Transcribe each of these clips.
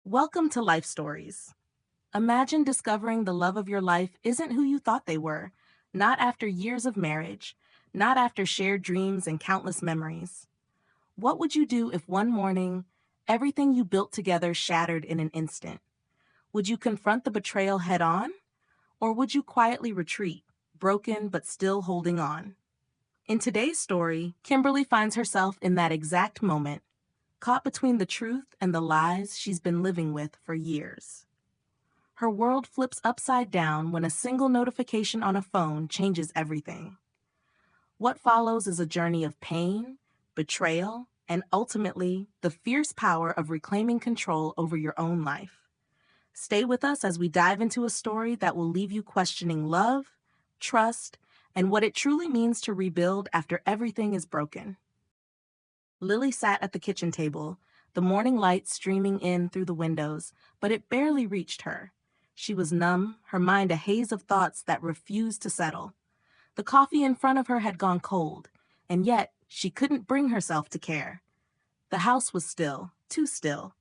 Welcome to Life Stories. Imagine discovering the love of your life isn't who you thought they were, not after years of marriage, not after shared dreams and countless memories. What would you do if one morning, everything you built together shattered in an instant? Would you confront the betrayal head on, or would you quietly retreat, broken but still holding on? In today's story, Kimberly finds herself in that exact moment, caught between the truth and the lies she's been living with for years. Her world flips upside down when a single notification on a phone changes everything. What follows is a journey of pain, betrayal, and ultimately, the fierce power of reclaiming control over your own life. Stay with us as we dive into a story that will leave you questioning love, trust, and what it truly means to rebuild after everything is broken. Lily sat at the kitchen table, the morning light streaming in through the windows, but it barely reached her. She was numb, her mind a haze of thoughts that refused to settle. The coffee in front of her had gone cold, and yet she couldn't bring herself to care. The house was still, too still.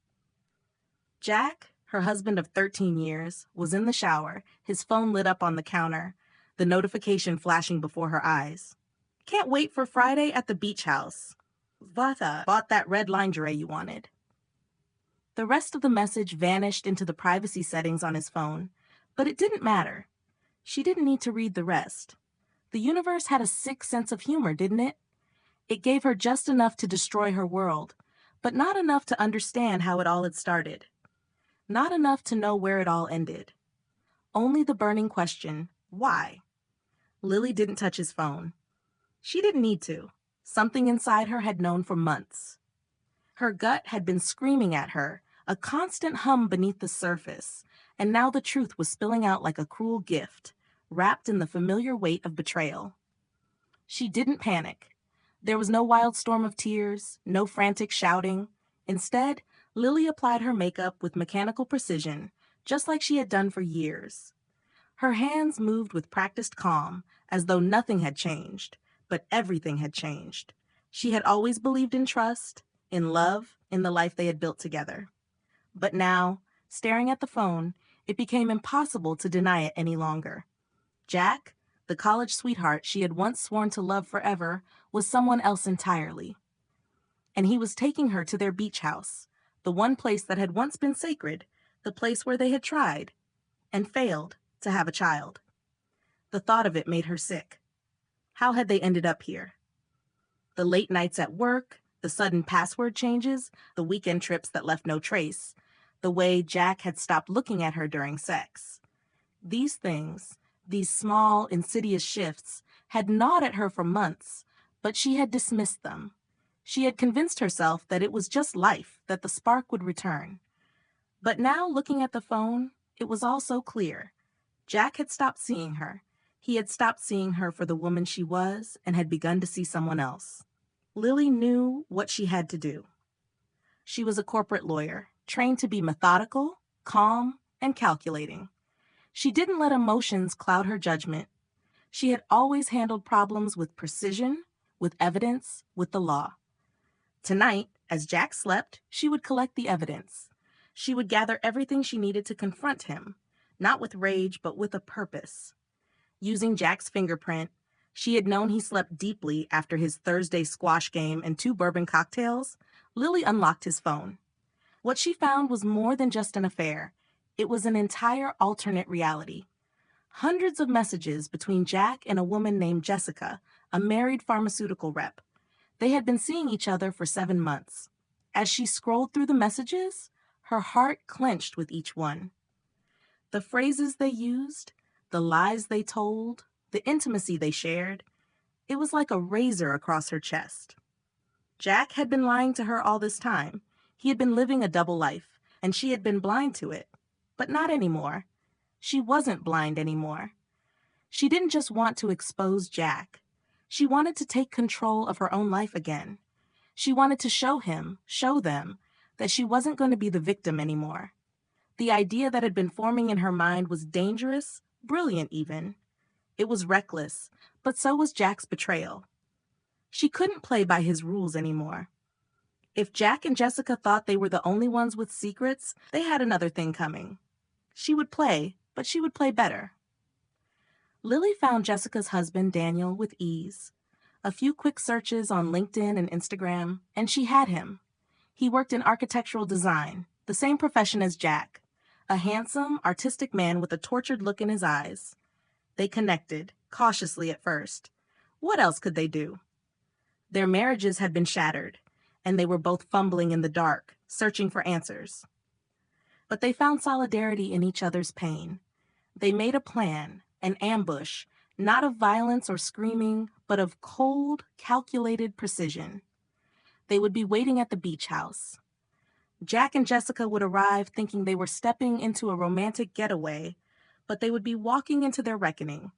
Jack, her husband of 13 years, was in the shower, his phone lit up on the counter, the notification flashing before her eyes. Can't wait for Friday at the beach house. Vata bought that red lingerie you wanted. The rest of the message vanished into the privacy settings on his phone, but it didn't matter. She didn't need to read the rest. The universe had a sick sense of humor, didn't it? It gave her just enough to destroy her world, but not enough to understand how it all had started. Not enough to know where it all ended. Only the burning question, why? Lily didn't touch his phone. She didn't need to. Something inside her had known for months. Her gut had been screaming at her, a constant hum beneath the surface, and now the truth was spilling out like a cruel gift, wrapped in the familiar weight of betrayal. She didn't panic. There was no wild storm of tears, no frantic shouting. Instead, Lily applied her makeup with mechanical precision, just like she had done for years. Her hands moved with practiced calm, as though nothing had changed, but everything had changed. She had always believed in trust, in love, in the life they had built together. But now, staring at the phone, it became impossible to deny it any longer. Jack, the college sweetheart she had once sworn to love forever, was someone else entirely. And he was taking her to their beach house, the one place that had once been sacred, the place where they had tried, and failed, to have a child. The thought of it made her sick. How had they ended up here? The late nights at work, the sudden password changes, the weekend trips that left no trace, the way Jack had stopped looking at her during sex. These things, these small, insidious shifts, had gnawed at her for months, but she had dismissed them. She had convinced herself that it was just life, that the spark would return. But now, looking at the phone, it was all so clear. Jack had stopped seeing her. He had stopped seeing her for the woman she was and had begun to see someone else. Lily knew what she had to do. She was a corporate lawyer, trained to be methodical, calm, and calculating. She didn't let emotions cloud her judgment. She had always handled problems with precision, with evidence, with the law. Tonight, as Jack slept, she would collect the evidence. She would gather everything she needed to confront him, not with rage, but with a purpose. Using Jack's fingerprint, she had known he slept deeply after his Thursday squash game and 2 bourbon cocktails. Lily unlocked his phone. What she found was more than just an affair. It was an entire alternate reality. Hundreds of messages between Jack and a woman named Jessica, a married pharmaceutical rep. They had been seeing each other for 7 months. As she scrolled through the messages, her heart clenched with each one. The phrases they used, the lies they told, the intimacy they shared, it was like a razor across her chest. Jack had been lying to her all this time. He had been living a double life, and she had been blind to it. But not anymore. She wasn't blind anymore. She didn't just want to expose Jack. She wanted to take control of her own life again. She wanted to show him, show them, that she wasn't going to be the victim anymore. The idea that had been forming in her mind was dangerous, brilliant even. It was reckless, but so was Jack's betrayal. She couldn't play by his rules anymore. If Jack and Jessica thought they were the only ones with secrets, they had another thing coming. She would play, but she would play better. Lily found Jessica's husband, Daniel, with ease. A few quick searches on LinkedIn and Instagram, and she had him. He worked in architectural design, the same profession as Jack. A handsome, artistic man with a tortured look in his eyes. They connected, cautiously at first. What else could they do? Their marriages had been shattered, and they were both fumbling in the dark, searching for answers. But they found solidarity in each other's pain. They made a plan, an ambush, not of violence or screaming, but of cold, calculated precision. They would be waiting at the beach house. Jack and Jessica would arrive thinking they were stepping into a romantic getaway, but they would be walking into their reckoning.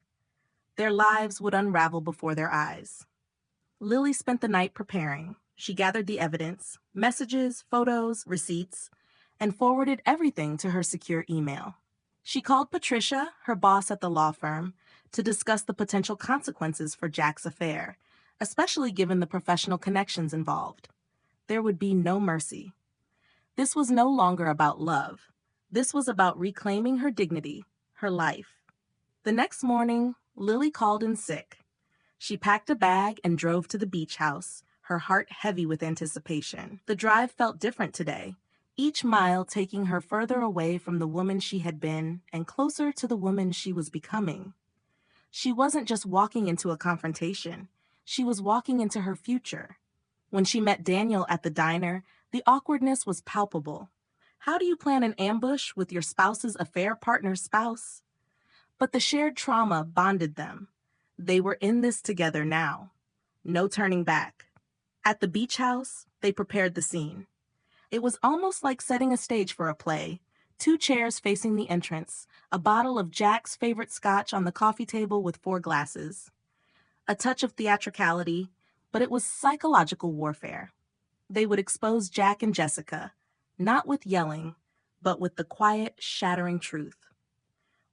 Their lives would unravel before their eyes. Lily spent the night preparing. She gathered the evidence, messages, photos, receipts, and forwarded everything to her secure email. She called Patricia, her boss at the law firm, to discuss the potential consequences for Jack's affair, especially given the professional connections involved. There would be no mercy. This was no longer about love. This was about reclaiming her dignity, her life. The next morning, Lily called in sick. She packed a bag and drove to the beach house, her heart heavy with anticipation. The drive felt different today, each mile taking her further away from the woman she had been and closer to the woman she was becoming. She wasn't just walking into a confrontation. She was walking into her future. When she met Daniel at the diner, the awkwardness was palpable. How do you plan an ambush with your spouse's affair partner's spouse? But the shared trauma bonded them. They were in this together now. No turning back. At the beach house, they prepared the scene. It was almost like setting a stage for a play. 2 chairs facing the entrance, a bottle of Jack's favorite scotch on the coffee table with 4 glasses. A touch of theatricality, but it was psychological warfare. They would expose Jack and Jessica, not with yelling, but with the quiet, shattering truth.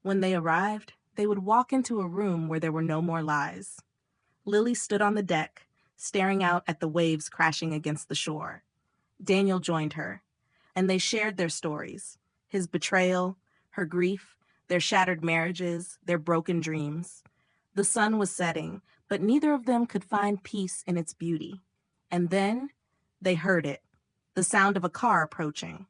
When they arrived, they would walk into a room where there were no more lies. Lily stood on the deck, staring out at the waves crashing against the shore. Daniel joined her, and they shared their stories, his betrayal, her grief, their shattered marriages, their broken dreams. The sun was setting, but neither of them could find peace in its beauty. And then they heard it, the sound of a car approaching.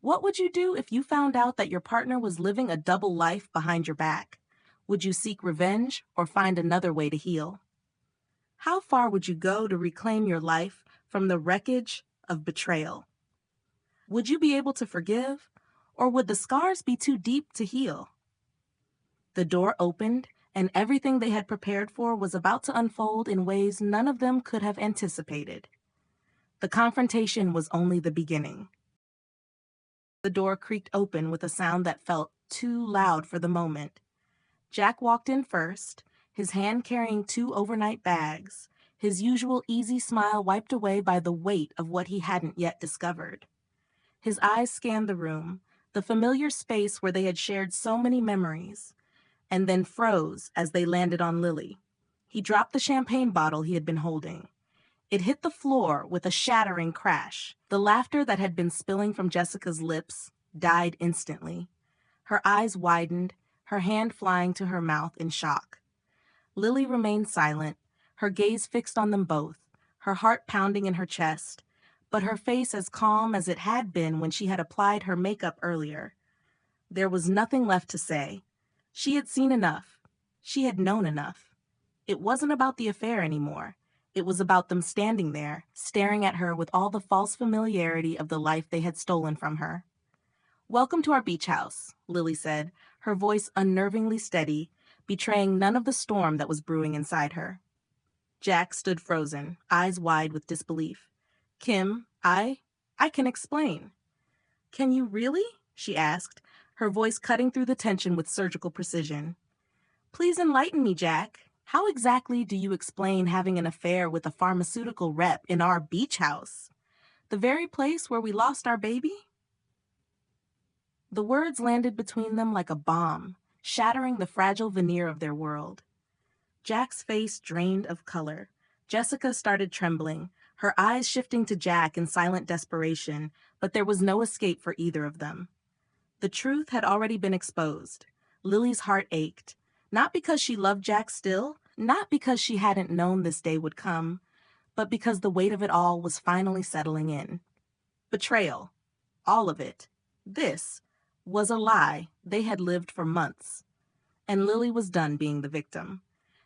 What would you do if you found out that your partner was living a double life behind your back? Would you seek revenge or find another way to heal? How far would you go to reclaim your life from the wreckage of betrayal? Would you be able to forgive, or would the scars be too deep to heal? The door opened, and everything they had prepared for was about to unfold in ways none of them could have anticipated. The confrontation was only the beginning. The door creaked open with a sound that felt too loud for the moment. Jack walked in first, his hand carrying 2 overnight bags, his usual easy smile wiped away by the weight of what he hadn't yet discovered. His eyes scanned the room, the familiar space where they had shared so many memories, and then froze as they landed on Lily. He dropped the champagne bottle he had been holding. It hit the floor with a shattering crash. The laughter that had been spilling from Jessica's lips died instantly. Her eyes widened, her hand flying to her mouth in shock. Lily remained silent, her gaze fixed on them both, her heart pounding in her chest, but her face as calm as it had been when she had applied her makeup earlier. There was nothing left to say. She had seen enough. She had known enough. It wasn't about the affair anymore. It was about them standing there, staring at her with all the false familiarity of the life they had stolen from her. "Welcome to our beach house," Lily said, her voice unnervingly steady, betraying none of the storm that was brewing inside her. Jack stood frozen, eyes wide with disbelief. "Kim, I can explain." "Can you really?" she asked, her voice cutting through the tension with surgical precision. "Please enlighten me, Jack. How exactly do you explain having an affair with a pharmaceutical rep in our beach house? The very place where we lost our baby?" The words landed between them like a bomb, shattering the fragile veneer of their world. Jack's face drained of color. Jessica started trembling, her eyes shifting to Jack in silent desperation, but there was no escape for either of them. The truth had already been exposed. Lily's heart ached, not because she loved Jack still, not because she hadn't known this day would come, but because the weight of it all was finally settling in. Betrayal. All of it. This was a lie they had lived for months. And Lily was done being the victim.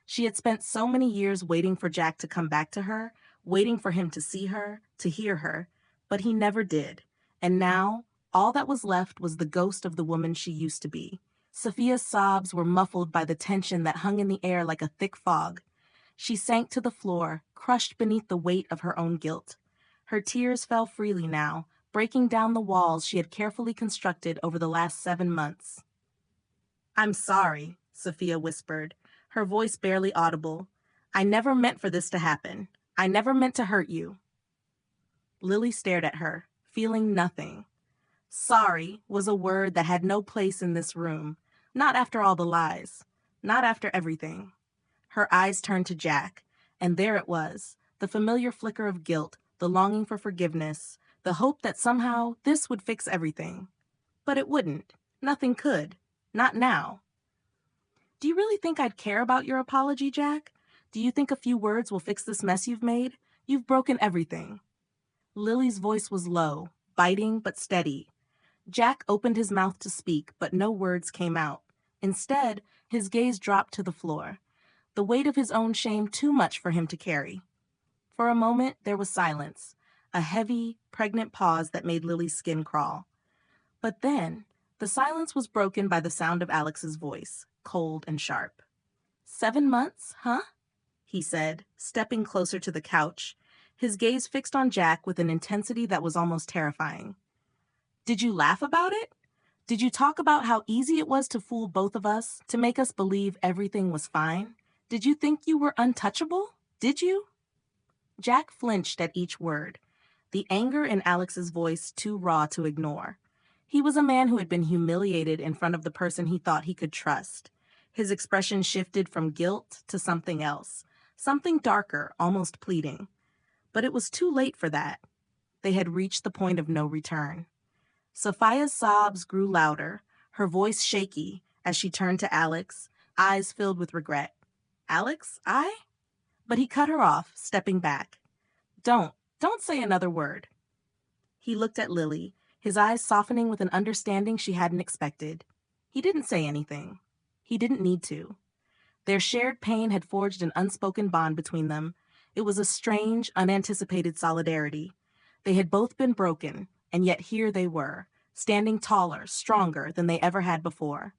She had spent so many years waiting for Jack to come back to her, waiting for him to see her, to hear her, but he never did. And now, all that was left was the ghost of the woman she used to be. Sophia's sobs were muffled by the tension that hung in the air like a thick fog. She sank to the floor, crushed beneath the weight of her own guilt. Her tears fell freely now, breaking down the walls she had carefully constructed over the last 7 months. "I'm sorry," Sophia whispered, her voice barely audible. "I never meant for this to happen. I never meant to hurt you." Lily stared at her, feeling nothing. Sorry was a word that had no place in this room, not after all the lies, not after everything. Her eyes turned to Jack, and there it was, the familiar flicker of guilt, the longing for forgiveness, the hope that somehow this would fix everything. But it wouldn't. Nothing could. Not now. "Do you really think I'd care about your apology, Jack? Do you think a few words will fix this mess you've made? You've broken everything." Lily's voice was low, biting but steady. Jack opened his mouth to speak, but no words came out. Instead, his gaze dropped to the floor, the weight of his own shame too much for him to carry. For a moment, there was silence, a heavy, pregnant pause that made Lily's skin crawl. But then, the silence was broken by the sound of Alex's voice, cold and sharp. 7 months, huh?" he said, stepping closer to the couch, his gaze fixed on Jack with an intensity that was almost terrifying. "Did you laugh about it? Did you talk about how easy it was to fool both of us, to make us believe everything was fine? Did you think you were untouchable? Did you?" Jack flinched at each word, the anger in Alex's voice too raw to ignore. He was a man who had been humiliated in front of the person he thought he could trust. His expression shifted from guilt to something else, something darker, almost pleading. But it was too late for that. They had reached the point of no return. Sophia's sobs grew louder, her voice shaky, as she turned to Alex, eyes filled with regret. "Alex, I?" But he cut her off, stepping back. Don't say another word." He looked at Lily, his eyes softening with an understanding she hadn't expected. He didn't say anything. He didn't need to. Their shared pain had forged an unspoken bond between them. It was a strange, unanticipated solidarity. They had both been broken, and yet here they were, standing taller, stronger than they ever had before.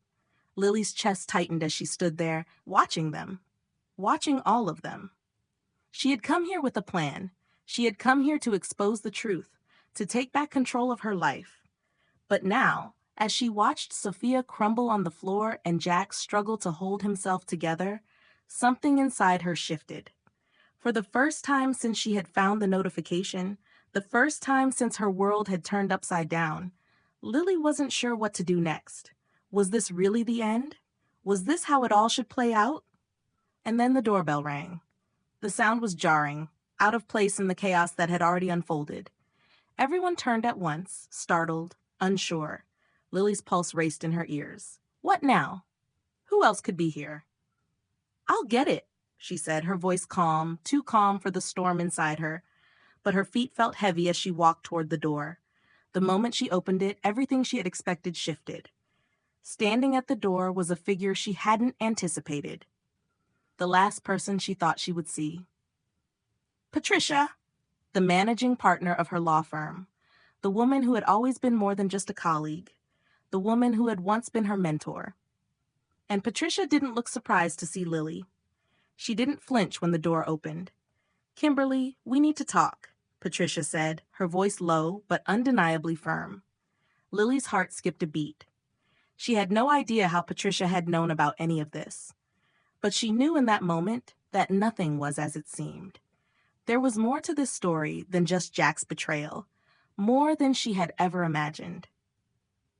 Lily's chest tightened as she stood there, watching them. Watching all of them. She had come here with a plan. She had come here to expose the truth, to take back control of her life. But now, as she watched Sophia crumble on the floor and Jack struggle to hold himself together, something inside her shifted. For the first time since she had found the notification, the first time since her world had turned upside down, Lily wasn't sure what to do next. Was this really the end? Was this how it all should play out? And then the doorbell rang. The sound was jarring, out of place in the chaos that had already unfolded. Everyone turned at once, startled, unsure. Lily's pulse raced in her ears. What now? Who else could be here? "I'll get it," she said, her voice calm, too calm for the storm inside her. But her feet felt heavy as she walked toward the door. The moment she opened it, everything she had expected shifted. Standing at the door was a figure she hadn't anticipated. The last person she thought she would see. Patricia, the managing partner of her law firm. The woman who had always been more than just a colleague. The woman who had once been her mentor. And Patricia didn't look surprised to see Lily. She didn't flinch when the door opened. "Kimberly, we need to talk," Patricia said, her voice low but undeniably firm. Lily's heart skipped a beat. She had no idea how Patricia had known about any of this. But she knew in that moment that nothing was as it seemed. There was more to this story than just Jack's betrayal, more than she had ever imagined.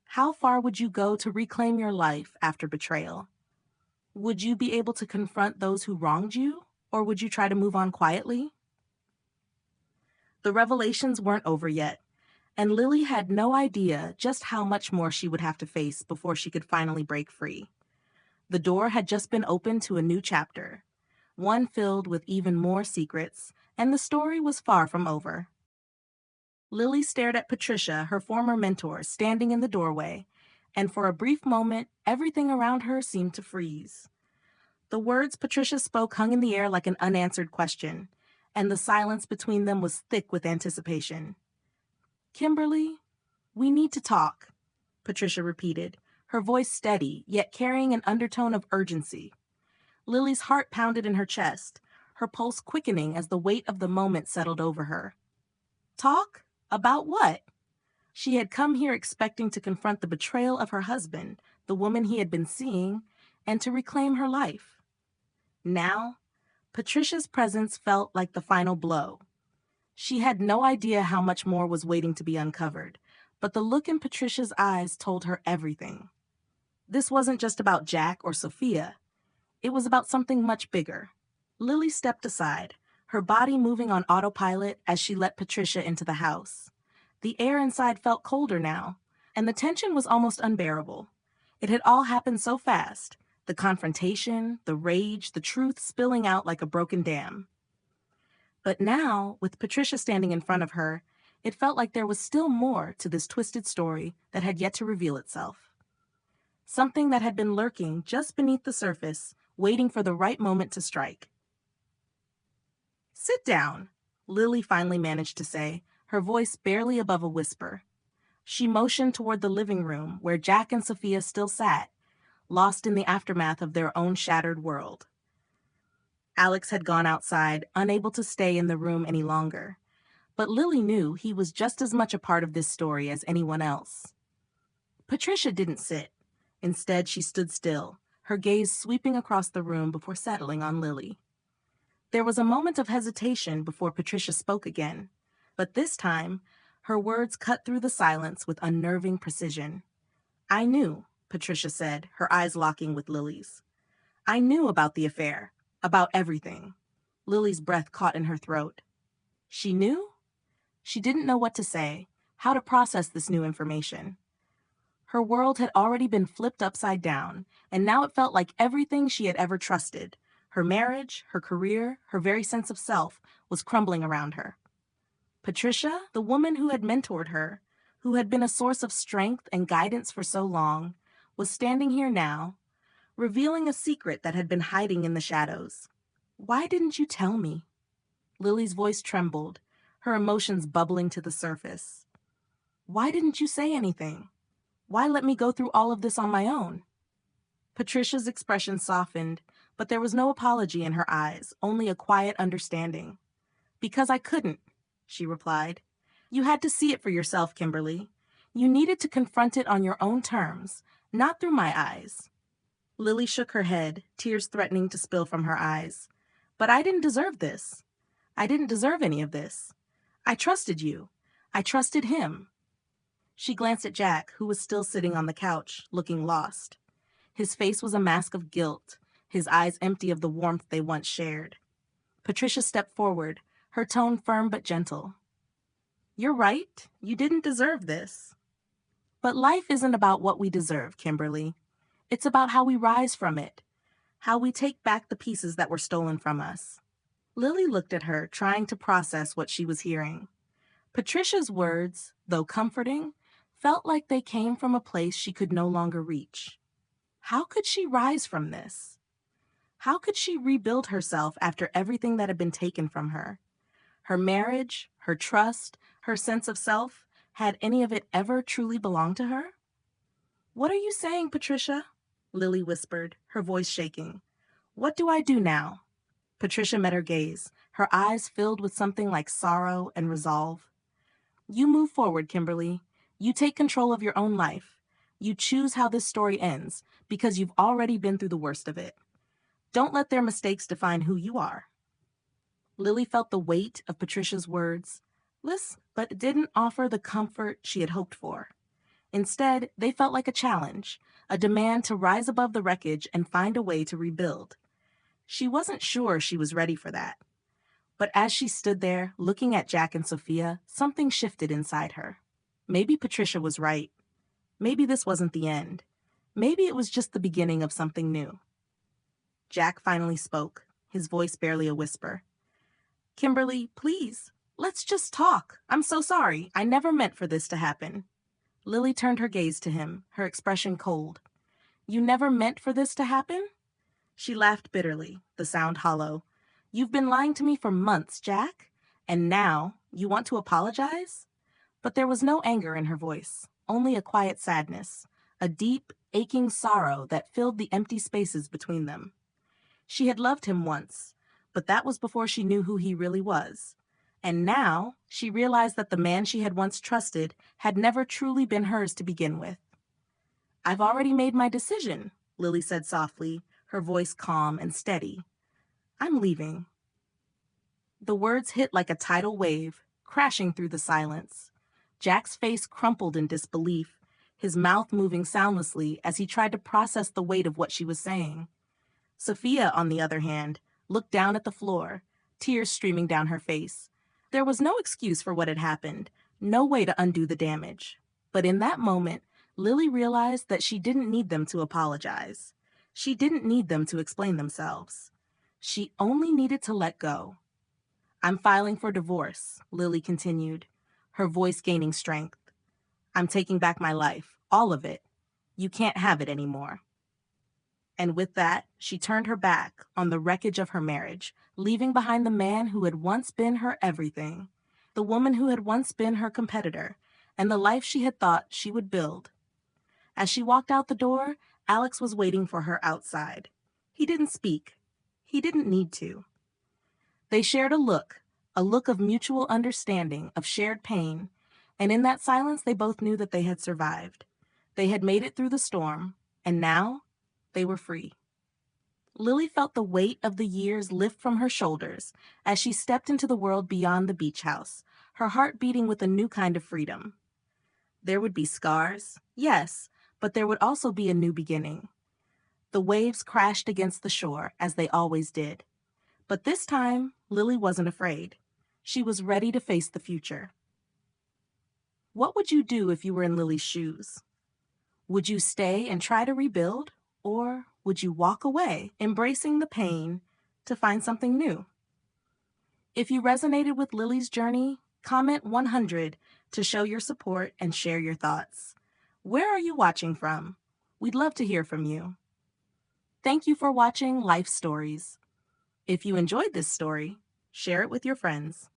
How far would you go to reclaim your life after betrayal? Would you be able to confront those who wronged you, or would you try to move on quietly? The revelations weren't over yet, and Lily had no idea just how much more she would have to face before she could finally break free. The door had just been opened to a new chapter, one filled with even more secrets, and the story was far from over. Lily stared at Patricia, her former mentor, standing in the doorway, and for a brief moment, everything around her seemed to freeze. The words Patricia spoke hung in the air like an unanswered question, and the silence between them was thick with anticipation. "Kimberly, we need to talk," Patricia repeated, her voice steady, yet carrying an undertone of urgency. Lily's heart pounded in her chest, her pulse quickening as the weight of the moment settled over her. Talk? About what? She had come here expecting to confront the betrayal of her husband, the woman he had been seeing, and to reclaim her life. Now, Patricia's presence felt like the final blow. She had no idea how much more was waiting to be uncovered, but the look in Patricia's eyes told her everything. This wasn't just about Jack or Sophia. It was about something much bigger. Lily stepped aside, her body moving on autopilot as she let Patricia into the house. The air inside felt colder now, and the tension was almost unbearable. It had all happened so fast, the confrontation, the rage, the truth spilling out like a broken dam. But now, with Patricia standing in front of her, it felt like there was still more to this twisted story that had yet to reveal itself. Something that had been lurking just beneath the surface, waiting for the right moment to strike. "Sit down," Lily finally managed to say, her voice barely above a whisper. She motioned toward the living room where Jack and Sophia still sat, lost in the aftermath of their own shattered world. Alex had gone outside, unable to stay in the room any longer, but Lily knew he was just as much a part of this story as anyone else. Patricia didn't sit. Instead, she stood still, her gaze sweeping across the room before settling on Lily. There was a moment of hesitation before Patricia spoke again, but this time, her words cut through the silence with unnerving precision. "I knew," Patricia said, her eyes locking with Lily's. "I knew about the affair, about everything." Lily's breath caught in her throat. She knew? She didn't know what to say, how to process this new information. Her world had already been flipped upside down, and now it felt like everything she had ever trusted, her marriage, her career, her very sense of self, was crumbling around her. Patricia, the woman who had mentored her, who had been a source of strength and guidance for so long, was standing here now, revealing a secret that had been hiding in the shadows. "Why didn't you tell me?" Lily's voice trembled, her emotions bubbling to the surface. "Why didn't you say anything? Why let me go through all of this on my own?" Patricia's expression softened, but there was no apology in her eyes, only a quiet understanding. "Because I couldn't," she replied. "You had to see it for yourself, Kimberly. You needed to confront it on your own terms, not through my eyes." Lily shook her head, tears threatening to spill from her eyes. "But I didn't deserve this. I didn't deserve any of this. I trusted you. I trusted him." She glanced at Jack, who was still sitting on the couch, looking lost. His face was a mask of guilt, his eyes empty of the warmth they once shared. Patricia stepped forward, her tone firm but gentle. "You're right. You didn't deserve this. But life isn't about what we deserve, Kimberly. It's about how we rise from it, how we take back the pieces that were stolen from us." Lily looked at her, trying to process what she was hearing. Patricia's words, though comforting, felt like they came from a place she could no longer reach. How could she rise from this? How could she rebuild herself after everything that had been taken from her? Her marriage, her trust, her sense of self, had any of it ever truly belonged to her? "What are you saying, Patricia?" Lily whispered, her voice shaking. "What do I do now?" Patricia met her gaze, her eyes filled with something like sorrow and resolve. "You move forward, Kimberly. You take control of your own life. You choose how this story ends, because you've already been through the worst of it. Don't let their mistakes define who you are." Lily felt the weight of Patricia's words, but didn't offer the comfort she had hoped for. Instead, they felt like a challenge, a demand to rise above the wreckage and find a way to rebuild. She wasn't sure she was ready for that. But as she stood there, looking at Jack and Sophia, something shifted inside her. Maybe Patricia was right. Maybe this wasn't the end. Maybe it was just the beginning of something new. Jack finally spoke, his voice barely a whisper. Kimberly, please, let's just talk. I'm so sorry. I never meant for this to happen. Lily turned her gaze to him, her expression cold. You never meant for this to happen? She laughed bitterly, the sound hollow. You've been lying to me for months, Jack. And now, you want to apologize? But there was no anger in her voice, only a quiet sadness, a deep, aching sorrow that filled the empty spaces between them. She had loved him once, but that was before she knew who he really was. And now, she realized that the man she had once trusted had never truly been hers to begin with. I've already made my decision, Lily said softly, her voice calm and steady. I'm leaving. The words hit like a tidal wave, crashing through the silence. Jack's face crumpled in disbelief, his mouth moving soundlessly as he tried to process the weight of what she was saying. Sophia, on the other hand, looked down at the floor, tears streaming down her face. There was no excuse for what had happened, no way to undo the damage. But in that moment, Lily realized that she didn't need them to apologize. She didn't need them to explain themselves. She only needed to let go. I'm filing for divorce, Lily continued, her voice gaining strength. I'm taking back my life, all of it. You can't have it anymore. And with that, she turned her back on the wreckage of her marriage, leaving behind the man who had once been her everything, the woman who had once been her competitor, and the life she had thought she would build. As she walked out the door, Alex was waiting for her outside. He didn't speak. He didn't need to. They shared a look of mutual understanding, of shared pain, and in that silence they both knew that they had survived. They had made it through the storm, and now they were free. Lily felt the weight of the years lift from her shoulders as she stepped into the world beyond the beach house, her heart beating with a new kind of freedom. There would be scars, yes, but there would also be a new beginning. The waves crashed against the shore, as they always did. But this time, Lily wasn't afraid. She was ready to face the future. What would you do if you were in Lily's shoes? Would you stay and try to rebuild? Or would you walk away, embracing the pain, to find something new? If you resonated with Lily's journey, comment 100 to show your support and share your thoughts. Where are you watching from? We'd love to hear from you. Thank you for watching Life Stories. If you enjoyed this story, share it with your friends.